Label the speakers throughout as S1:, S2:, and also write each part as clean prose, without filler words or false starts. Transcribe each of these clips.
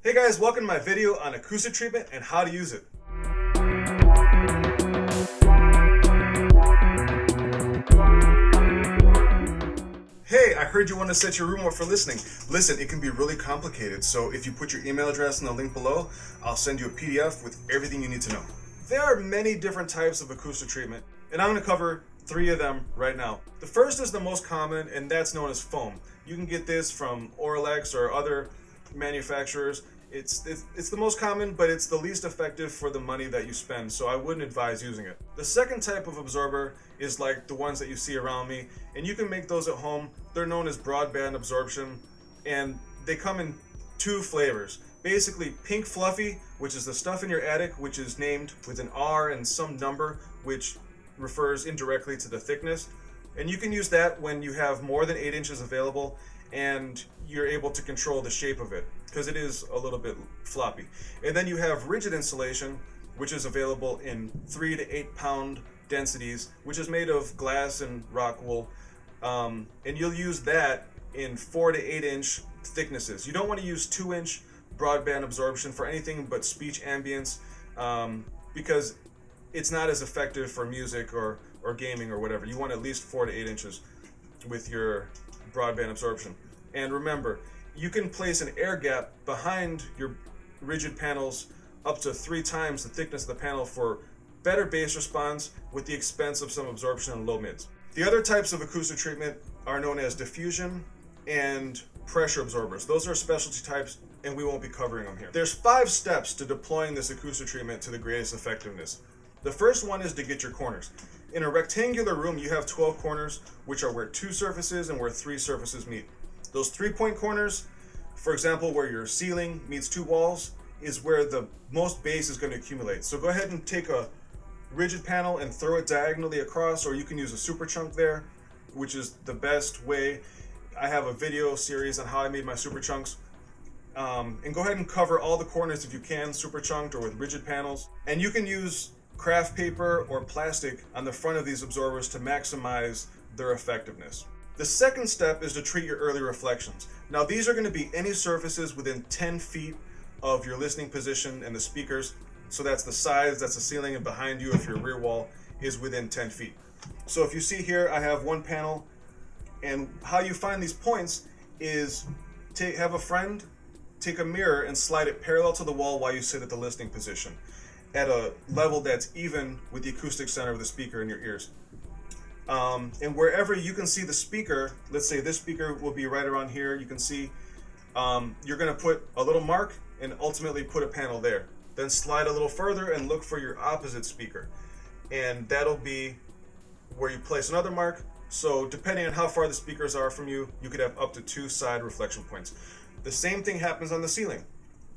S1: Hey guys, welcome to my video on acoustic treatment and how to use it. Hey, I heard you want to set your room up for listening. Listen, it can be really complicated, so if you put your email address in the link below, I'll send you a PDF with everything you need to know. There are many different types of acoustic treatment, and I'm going to cover 3 of them right now. The first is the most common, and that's known as foam. You can get this from Oralex or other manufacturers. It's the most common, but it's the least effective for the money that you spend, so I wouldn't advise using it. The second type of absorber is like the ones that you see around me, and you can make those at home. They're known as broadband absorption, and they come in 2 flavors. Basically, pink fluffy, which is the stuff in your attic, which is named with an R and some number, which refers indirectly to the thickness. And you can use that when you have more than 8 inches available and you're able to control the shape of it, because it is a little bit floppy. And then you have rigid insulation, which is available in 3 to 8 pound densities, which is made of glass and rock wool. And you'll use that in 4 to 8 inch thicknesses. You don't want to use 2 inch broadband absorption for anything but speech ambience, because it's not as effective for music or gaming or whatever. You want at least 4 to 8 inches with your broadband absorption. And remember, you can place an air gap behind your rigid panels up to 3 times the thickness of the panel for better bass response with the expense of some absorption and low mids. The other types of acoustic treatment are known as diffusion and pressure absorbers. Those are specialty types, and we won't be covering them here. There's 5 steps to deploying this acoustic treatment to the greatest effectiveness. The first one is to get your corners. In a rectangular room, you have 12 corners, which are where 2 surfaces and where 3 surfaces meet. Those 3-point corners, for example, where your ceiling meets 2 walls, is where the most bass is going to accumulate. So go ahead and take a rigid panel and throw it diagonally across, or you can use a super chunk there, which is the best way. I have a video series on how I made my super chunks. And go ahead and cover all the corners if you can, super chunked or with rigid panels. And you can use craft paper or plastic on the front of these absorbers to maximize their effectiveness. The second step is to treat your early reflections. Now these are going to be any surfaces within 10 feet of your listening position and the speakers. So that's the sides, that's the ceiling, and behind you if your rear wall is within 10 feet. So if you see here, I have one panel, and how you find these points is have a friend take a mirror and slide it parallel to the wall while you sit at the listening position at a level that's even with the acoustic center of the speaker in your ears. And wherever you can see the speaker, let's say this speaker will be right around here, you can see you're going to put a little mark and ultimately put a panel there. Then slide a little further and look for your opposite speaker, and that'll be where you place another mark. So depending on how far the speakers are from you, you could have up to 2 side reflection points. The same thing happens on the ceiling.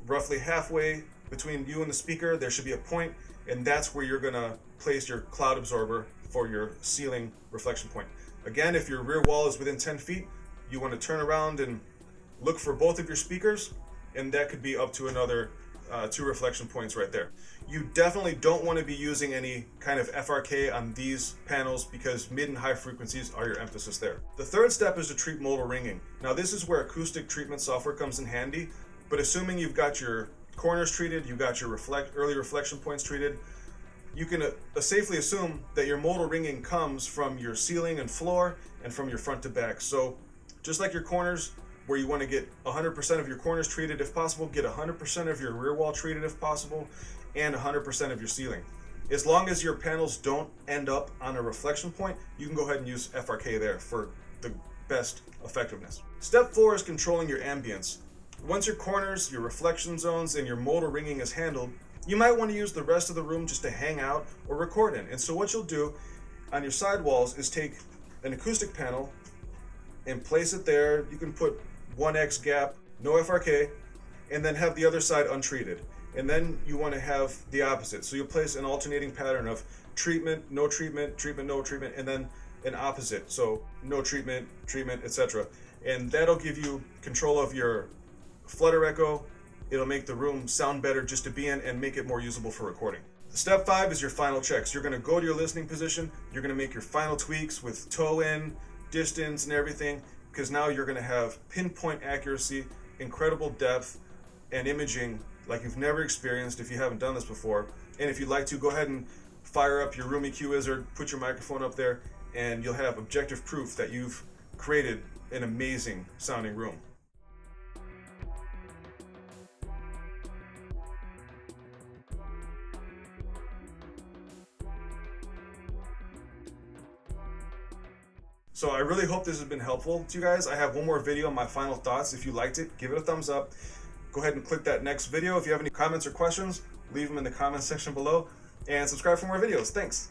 S1: Roughly halfway between you and the speaker, there should be a point, and that's where you're going to place your cloud absorber for your ceiling reflection point. Again, if your rear wall is within 10 feet, you want to turn around and look for both of your speakers, and that could be up to another 2 reflection points right there. You definitely don't want to be using any kind of FRK on these panels, because mid and high frequencies are your emphasis there. The third step is to treat modal ringing. Now this is where acoustic treatment software comes in handy, but assuming you've got your corners treated, you've got your early reflection points treated, you can safely assume that your modal ringing comes from your ceiling and floor and from your front to back. So just like your corners, where you want to get 100% of your corners treated if possible, get 100% of your rear wall treated if possible, and 100% of your ceiling. As long as your panels don't end up on a reflection point, you can go ahead and use FRK there for the best effectiveness. Step 4 is controlling your ambience. Once your corners, your reflection zones, and your modal ringing is handled, you might want to use the rest of the room just to hang out or record in. And so what you'll do on your sidewalls is take an acoustic panel and place it there. You can put 1x gap, no FRK, and then have the other side untreated. And then you want to have the opposite. So you'll place an alternating pattern of treatment, no treatment, treatment, no treatment, and then an opposite. So no treatment, treatment, etc. And that'll give you control of your flutter echo. It'll make the room sound better just to be in and make it more usable for recording. Step 5 is your final checks. You're going to go to your listening position. You're going to make your final tweaks with toe in, distance, and everything, because now you're going to have pinpoint accuracy, incredible depth, and imaging like you've never experienced if you haven't done this before. And if you'd like to, go ahead and fire up your Room EQ Wizard, put your microphone up there, and you'll have objective proof that you've created an amazing sounding room. So I really hope this has been helpful to you guys. I have one more video on my final thoughts. If you liked it, give it a thumbs up. Go ahead and click that next video. If you have any comments or questions, leave them in the comment section below, and subscribe for more videos. Thanks.